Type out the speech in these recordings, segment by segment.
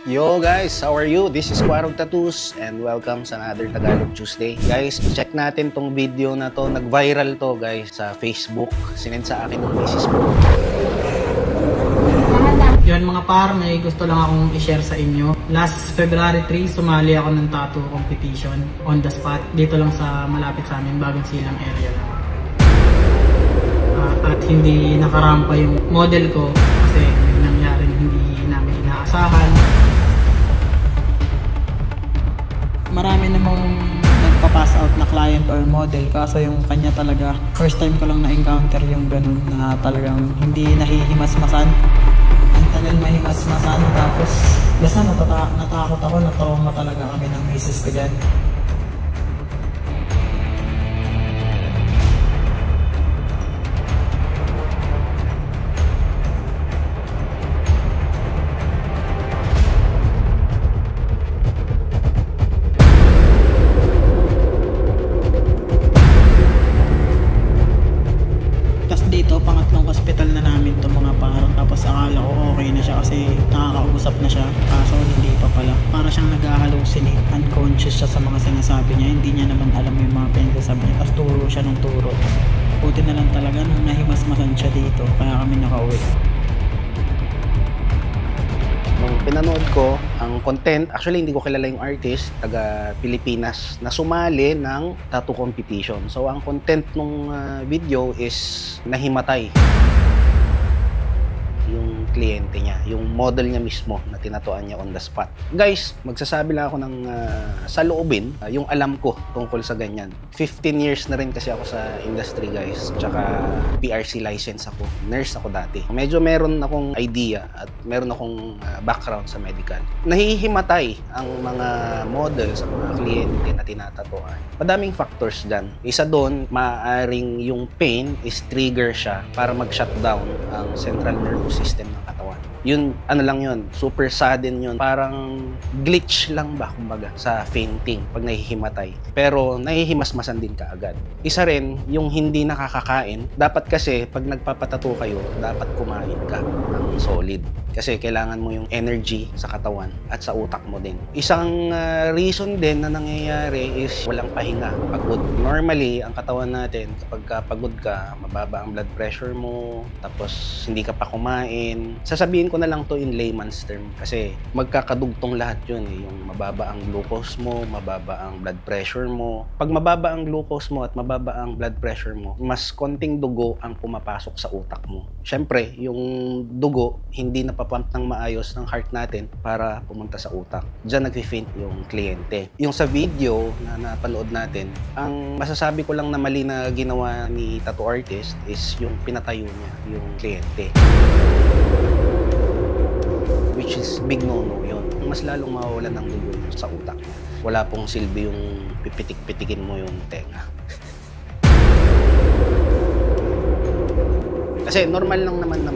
Yo guys, how are you? This is Quarog Tattoos and welcome sa another Tagalog Tuesday. Guys, check natin tong video na to. Nag-viral to guys sa Facebook. Sinend sa akin ng misis ko. Yun mga par, may gusto lang akong i-share sa inyo. Last February 3, sumali ako ng tattoo competition on the spot. Dito lang sa malapit sa amin, Bagong Silang area lang. At hindi nakarampa yung model ko kasi may nangyari hindi namin inaasahan. Marami namang nagpa-pass out na client or model kaso yung kanya talaga first time ko lang na-encounter yung ganun na talagang hindi nahihimas-masan. Ang tagal mahimas-masan tapos basta natakot ako, na-trauma talaga kami ng misis ko dyan. Dito, pangatlong hospital na namin to mga par. Tapos akala ko okay na siya kasi nakakausap na siya. Kaso hindi pa pala. Para siyang nag-hallucinate. Unconscious siya sa mga sinasabi niya. Hindi niya naman alam yung mga pinagsasabi niya. Tapos turo siya ng turo. Buti na lang talaga nung nahimasmasan siya dito. Kaya kami nakauwi. Nung pinanood ko ang content, actually hindi ko kilala yung artist, taga Pilipinas, na sumali ng tattoo competition. So ang content nung video is nahimatay yung kliyente niya, yung model niya mismo na tinatuan niya on the spot. Guys, magsasabi lang ako ng saloobin, yung alam ko tungkol sa ganyan. 15 years na rin kasi ako sa industry guys, tsaka PRC license ako, nurse ako dati. Medyo meron akong idea at meron akong background sa medical. Nahihimatay ang mga model sa mga kliyente na tinatatuan. Madaming factors dyan. Isa doon, maaaring yung pain is trigger siya para mag-shutdown ang central nervous system ng katawan. Yun, ano lang yun, super sudden yun. Parang glitch lang ba, kumbaga, sa fainting pag nahihimatay. Pero nahihimasmasan din kaagad. Isa rin, yung hindi nakakakain. Dapat kasi, pag nagpapatato kayo, dapat kumain ka ng solid. Kasi kailangan mo yung energy sa katawan at sa utak mo din. Isang reason din na nangyayari is walang pahinga, pagod. Normally, ang katawan natin, kapag pagod ka, mababa ang blood pressure mo, tapos hindi ka pa kumain. Sasabihin ko na lang to in layman's term kasi magkakadugtong lahat yun eh. Yung mababa ang glucose mo, mababa ang blood pressure mo. Pag mababa ang glucose mo at mababa ang blood pressure mo, mas konting dugo ang pumapasok sa utak mo. Siyempre, yung dugo hindi napapump ng maayos ng heart natin para pumunta sa utak. Diyan nag-faint yung kliyente. Yung sa video na napanood natin, ang masasabi ko lang na mali na ginawa ni tattoo artist is yung pinatayo niya yung kliyente. Which is big no-no yun. Mas lalong mawawalan ng dugo sa utak niya. Wala pong silbi yung pipitik-pitikin mo yung tenga. Kasi normal lang naman na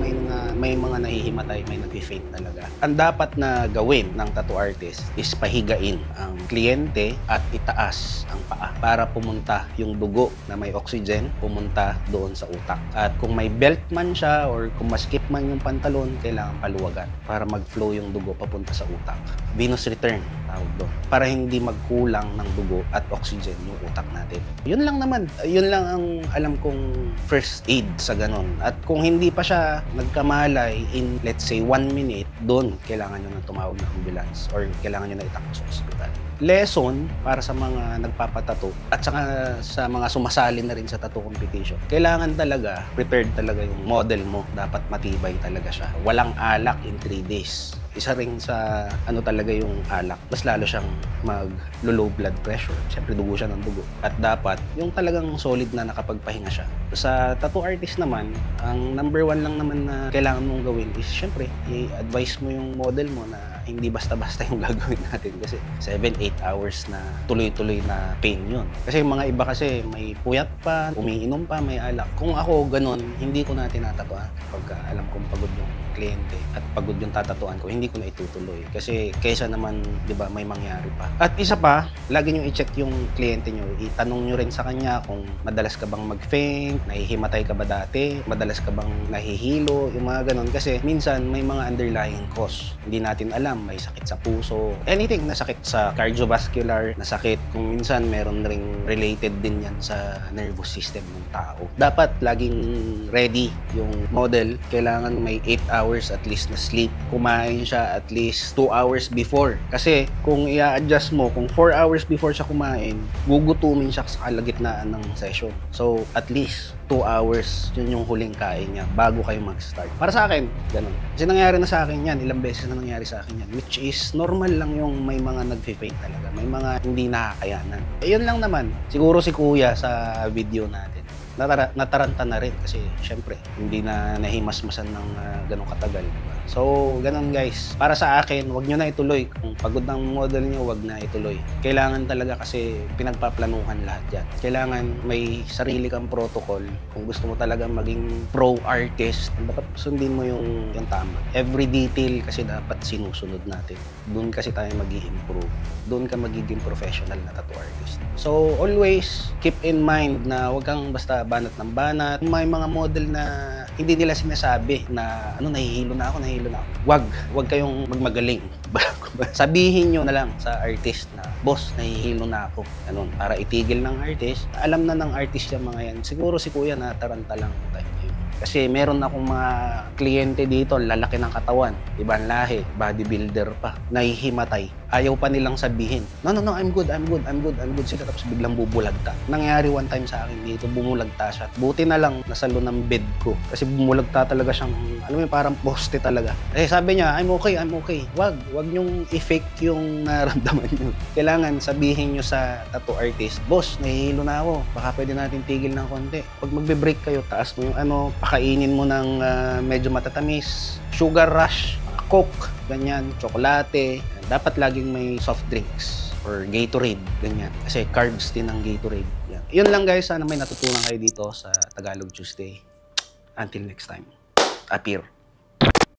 may mga nahihimatay, may nag-faint talaga. Ang dapat na gawin ng tattoo artist is pahigain ang kliyente at itaas ang paa para pumunta yung dugo na may oxygen, pumunta doon sa utak. At kung may belt man siya or kung maskip man yung pantalon, kailangan paluwagan para mag-flow yung dugo papunta sa utak. Venous return, tawag doon. Para hindi magkulang ng dugo at oxygen yung utak natin. Yun lang naman. Yun lang ang alam kong first aid sa ganon. At kung hindi pa siya nagkamalay in, let's say, 1 minute, doon kailangan nyo na tumawag ng ambulance or kailangan nyo na itakbo sa hospital. Lesson para sa mga nagpapatato at saka sa mga sumasali na rin sa tattoo competition. Kailangan talaga, prepared talaga yung model mo. Dapat matibay talaga siya. Walang alak in 3 days. Isa rin sa ano talaga yung alak. Mas lalo siyang mag-low blood pressure. Siyempre dugo siya ng dugo. At dapat yung talagang solid na nakapagpahinga siya. Sa tattoo artist naman, ang number 1 lang naman na kailangan mong gawin is siyempre i-advise mo yung model mo na hindi basta-basta yung gagawin natin kasi 7-8 hours na tuloy-tuloy na pain yun. Kasi yung mga iba kasi may puyat pa, umiinom pa, may alak. Kung ako ganun, hindi ko na tinatatuan pagka alam kong pagod yung kliyente at pagod yung tatatuan ko, hindi ko na itutuloy. Kasi kaysa naman, di ba, may mangyari pa. At isa pa, lagi nyo i-check yung kliyente nyo. Itanong nyo rin sa kanya kung madalas ka bang mag-faint, nahihimatay ka ba dati, madalas ka bang nahihilo, yung mga ganun. Kasi minsan may mga underlying cause. Hindi natin alam may sakit sa puso, anything, nasakit sa cardiovascular, nasakit kung minsan meron ring related din yan sa nervous system ng tao. Dapat laging ready yung model. Kailangan may 8 hours at least na sleep. Kumain siya at least 2 hours before. Kasi kung i-adjust mo, kung 4 hours before siya kumain, gugutumin siya sa kalagitnaan ng session. So, at least 2 hours, yun yung huling kain niya bago kayo mag-start. Para sa akin, ganun. Kasi nangyari na sa akin yan, ilang beses na nangyari sa akin yan, which is normal lang yung may mga nag-faint talaga, may mga hindi nakakayanan. Yun lang naman, siguro si Kuya sa video natin, nataranta na rin kasi syempre hindi na nahimasmasan ng ganong katagal, diba? So ganun guys, para sa akin wag nyo na ituloy. Kung pagod ng model nyo, wag na ituloy. Kailangan talaga kasi pinagpaplanuhan lahat yan. Kailangan may sarili kang protocol. Kung gusto mo talaga maging pro artist, dapat sundin mo yung tama. Every detail kasi dapat sinusunod natin. Doon kasi tayo mag-i-improve. Doon ka magiging professional na tattoo artist. So always keep in mind na wag kang basta banat ng banat. May mga model na hindi nila sinasabi na nahihilo na ako. Wag kayong magmagaling. Sabihin nyo na lang sa artist na, boss, nahihilo na ako. Ganun, para itigil ng artist. Alam na ng artist yung mga yan. Siguro si Kuya nataranta lang yung time na yun. Kasi meron akong mga kliyente dito, lalaki ng katawan, ibang lahi, bodybuilder pa, nahihimatay. Ayaw pa nilang sabihin, no, I'm good. Sila tapos biglang bubulagta. Nangyari one time sa akin dito, bumulagta siya. Buti na lang, nasalo ng bed ko. Kasi bumulagta talaga siyang, alam mo parang poste talaga. Eh sabi niya, I'm okay. Wag nyong i-fake yung naramdaman niyo. Kailangan sabihin niyo sa tattoo artist, boss, nahihilo na ako. Baka pwede natin tigil ng konti. Pag magbe-break kayo, taas mo yung pakainin mo ng medyo matatamis, sugar rush, Coke, ganyan, tsokolate. Dapat laging may soft drinks or Gatorade, ganyan. Kasi carbs din ang Gatorade. Yan. Yun lang guys, sana may natutunan kayo dito sa Tagalog Tuesday. Until next time, appear.